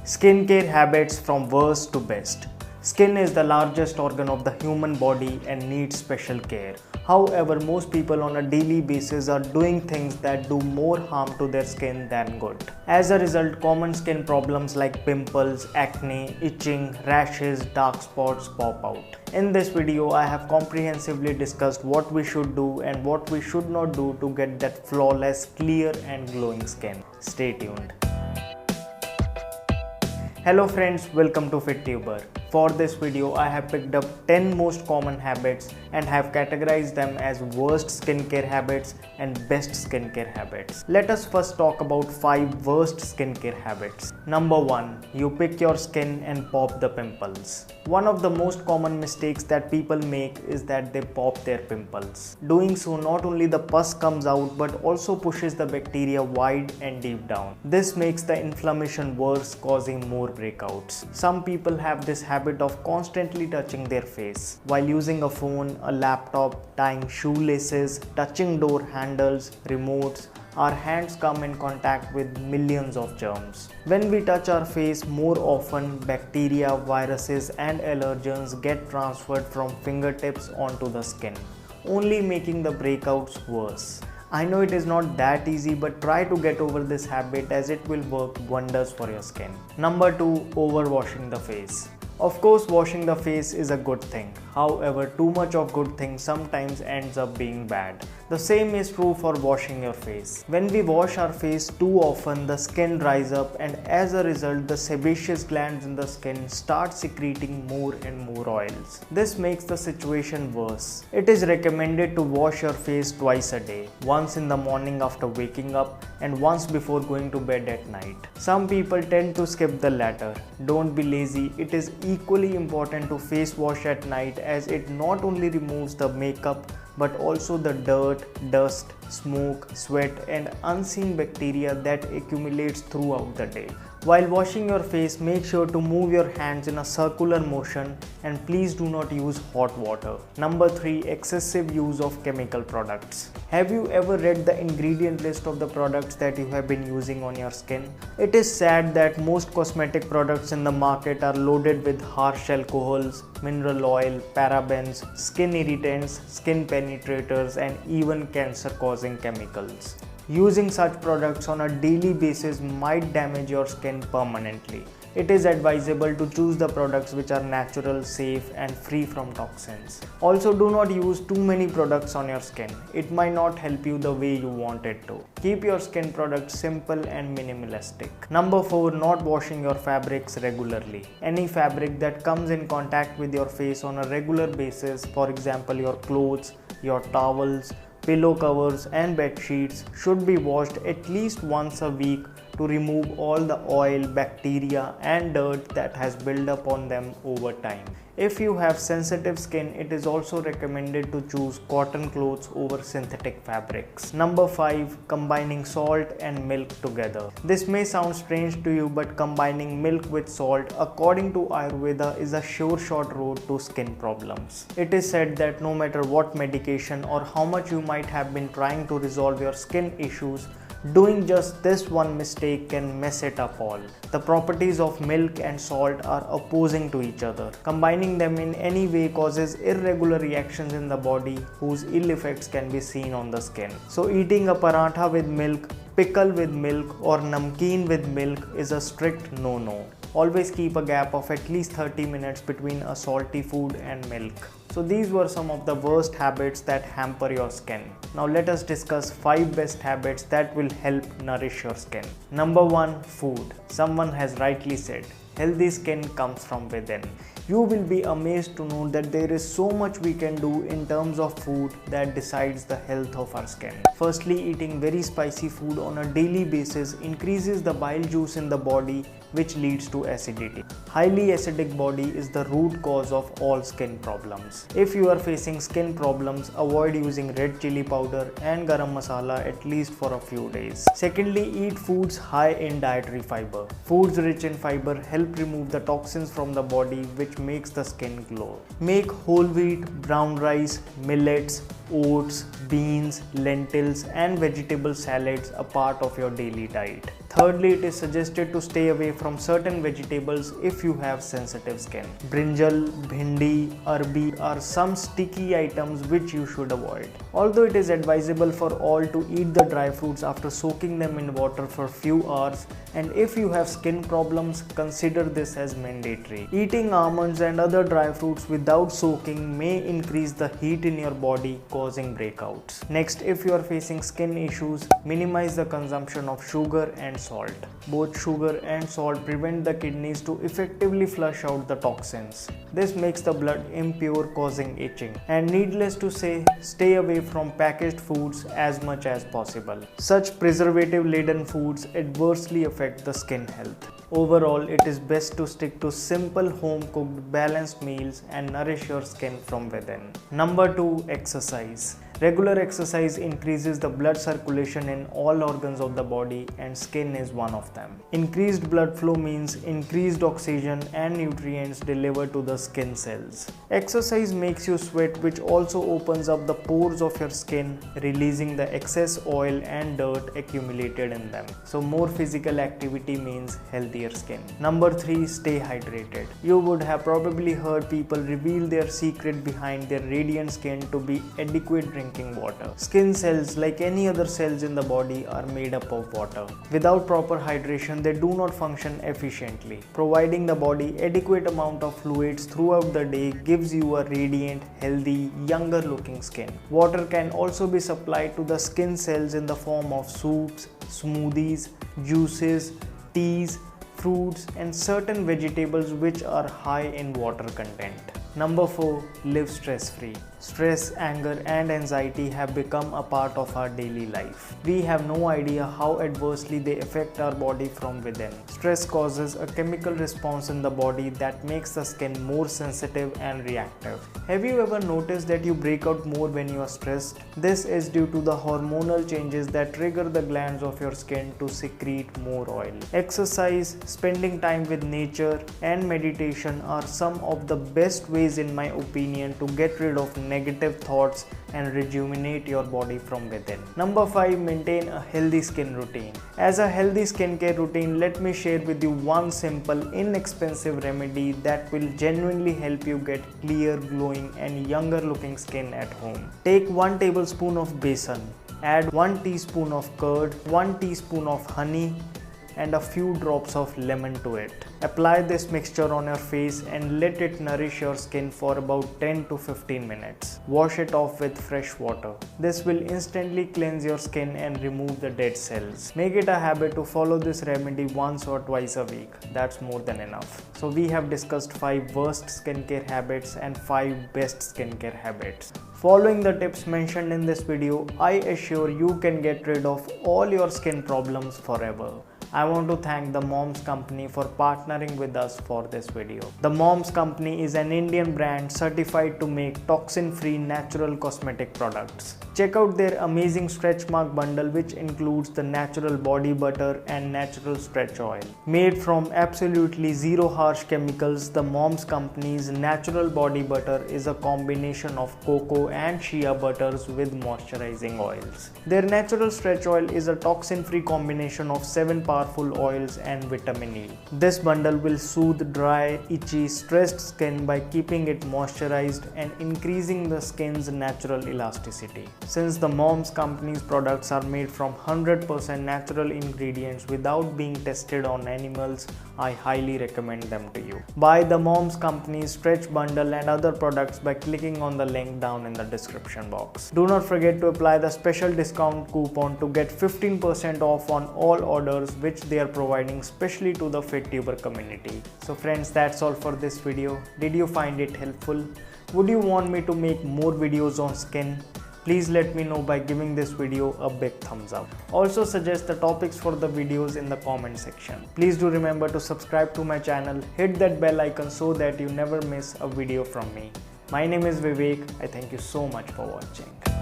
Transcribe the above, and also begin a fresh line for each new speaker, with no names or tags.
Skincare habits from worst to best. Skin is the largest organ of the human body and needs special care. However, most people on a daily basis are doing things that do more harm to their skin than good. As a result, common skin problems like pimples, acne, itching, rashes, dark spots pop out. In this video, I have comprehensively discussed what we should do and what we should not do to get that flawless, clear and glowing skin. Stay tuned. Hello friends, welcome to FitTuber. For this video, I have picked up 10 most common habits and have categorized them as worst skincare habits and best skincare habits. Let us first talk about 5 worst skincare habits. Number 1. You pick your skin and pop the pimples. One of the most common mistakes that people make is that they pop their pimples. Doing so, not only the pus comes out but also pushes the bacteria wide and deep down. This makes the inflammation worse, causing more breakouts. Some people have this habit of constantly touching their face while using a phone, a laptop, tying shoelaces, touching door handles, remotes. Our hands come in contact with millions of germs. When we touch our face more often, bacteria, viruses and allergens get transferred from fingertips onto the skin, only making the breakouts worse. I know it is not that easy, but try to get over this habit as it will work wonders for your skin. Number 2. Overwashing the face. Of course, washing the face is a good thing. However, too much of good things sometimes ends up being bad. The same is true for washing your face. When we wash our face too often, the skin dries up and as a result, the sebaceous glands in the skin start secreting more and more oils. This makes the situation worse. It is recommended to wash your face twice a day, once in the morning after waking up and once before going to bed at night. Some people tend to skip the latter. Don't be lazy. It is equally important to face wash at night as it not only removes the makeup but also the dirt, dust, smoke, sweat and unseen bacteria that accumulates throughout the day. While washing your face, make sure to move your hands in a circular motion and please do not use hot water. Number 3. Excessive use of chemical products. Have you ever read the ingredient list of the products that you have been using on your skin? It is sad that most cosmetic products in the market are loaded with harsh alcohols, mineral oil, parabens, skin irritants, skin penetrators and even cancer-causing chemicals. Using such products on a daily basis might damage your skin permanently. It is advisable to choose the products which are natural, safe and free from toxins. Also, do not use too many products on your skin. It might not help you the way you want it to. Keep your skin products simple and minimalistic. Number 4. Not washing your fabrics regularly. Any fabric that comes in contact with your face on a regular basis, for example your clothes, your towels, pillow covers and bed sheets should be washed at least once a week to remove all the oil, bacteria and dirt that has built up on them over time. If you have sensitive skin, it is also recommended to choose cotton clothes over synthetic fabrics. Number 5. Combining salt and milk together. This may sound strange to you, but combining milk with salt, according to Ayurveda, is a sure shot road to skin problems. It is said that no matter what medication or how much you might have been trying to resolve your skin issues, doing just this one mistake can mess it up all. The properties of milk and salt are opposing to each other. Combining them in any way causes irregular reactions in the body whose ill effects can be seen on the skin. So eating a paratha with milk, pickle with milk or namkeen with milk is a strict no-no. Always keep a gap of at least 30 minutes between a salty food and milk. So these were some of the worst habits that hamper your skin. Now let us discuss 5 best habits that will help nourish your skin. Number 1. Food. Someone has rightly said, healthy skin comes from within. You will be amazed to know that there is so much we can do in terms of food that decides the health of our skin. Firstly, eating very spicy food on a daily basis increases the bile juice in the body, which leads to acidity. Highly acidic body is the root cause of all skin problems. If you are facing skin problems, avoid using red chili powder and garam masala at least for a few days. Secondly, eat foods high in dietary fiber. Foods rich in fiber help remove the toxins from the body, which makes the skin glow. Make whole wheat, brown rice, millets, oats, beans, lentils and vegetable salads a part of your daily diet. Thirdly, it is suggested to stay away from certain vegetables if you have sensitive skin. Brinjal, bhindi, arbi are some sticky items which you should avoid. Although it is advisable for all to eat the dry fruits after soaking them in water for few hours, and if you have skin problems, consider this as mandatory. Eating almonds and other dry fruits without soaking may increase the heat in your body, causing breakouts. Next, if you are facing skin issues, minimize the consumption of sugar and salt. Both sugar and salt prevent the kidneys to effectively flush out the toxins. This makes the blood impure, causing itching. And needless to say, stay away from packaged foods as much as possible. Such preservative-laden foods adversely affect the skin health. Overall, it is best to stick to simple home-cooked balanced meals and nourish your skin from within. Number 2. Exercise. Regular exercise increases the blood circulation in all organs of the body, and skin is one of them. Increased blood flow means increased oxygen and nutrients delivered to the skin cells. Exercise makes you sweat, which also opens up the pores of your skin, releasing the excess oil and dirt accumulated in them. So more physical activity means healthier skin. Number 3. Stay hydrated. You would have probably heard people reveal their secret behind their radiant skin to be adequate drinking water. Skin cells, like any other cells in the body, are made up of water. Without proper hydration, they do not function efficiently. Providing the body adequate amount of fluids throughout the day gives you a radiant, healthy, younger looking skin. Water can also be supplied to the skin cells in the form of soups, smoothies, juices, teas, fruits and certain vegetables which are high in water content. Number 4. Live stress-free. Stress, anger and anxiety have become a part of our daily life. We have no idea how adversely they affect our body from within. Stress causes a chemical response in the body that makes the skin more sensitive and reactive. Have you ever noticed that you break out more when you are stressed? This is due to the hormonal changes that trigger the glands of your skin to secrete more oil. Exercise, spending time with nature and meditation are some of the best ways, in my opinion, to get rid of negative thoughts and rejuvenate your body from within. Number 5. Maintain a healthy skin routine. As a healthy skincare routine, let me share with you one simple, inexpensive remedy that will genuinely help you get clear, glowing and younger looking skin at home. Take 1 tablespoon of besan, add 1 teaspoon of curd, 1 teaspoon of honey and a few drops of lemon to it. Apply this mixture on your face and let it nourish your skin for about 10 to 15 minutes. Wash it off with fresh water. This will instantly cleanse your skin and remove the dead cells. Make it a habit to follow this remedy once or twice a week. That's more than enough. So we have discussed 5 worst skincare habits and 5 best skincare habits. Following the tips mentioned in this video, I assure you can get rid of all your skin problems forever. I want to thank the Moms Company for partnering with us for this video. The Moms Company is an Indian brand certified to make toxin-free natural cosmetic products. Check out their amazing stretch mark bundle, which includes the natural body butter and natural stretch oil. Made from absolutely zero harsh chemicals, the Moms Company's natural body butter is a combination of cocoa and shea butters with moisturizing oils. Their natural stretch oil is a toxin-free combination of 7 powerful oils and vitamin E. This bundle will soothe dry, itchy, stressed skin by keeping it moisturized and increasing the skin's natural elasticity. Since the Moms Company's products are made from 100% natural ingredients without being tested on animals, I highly recommend them to you. Buy the Moms Company's stretch bundle and other products by clicking on the link down in the description box. Do not forget to apply the special discount coupon to get 15% off on all orders which they are providing specially to the FitTuber community. So friends, that's all for this video. Did you find it helpful? Would you want me to make more videos on skin? Please let me know by giving this video a big thumbs up. Also suggest the topics for the videos in the comment section. Please do remember to subscribe to my channel, hit that bell icon so that you never miss a video from me. My name is Vivek. I thank you so much for watching.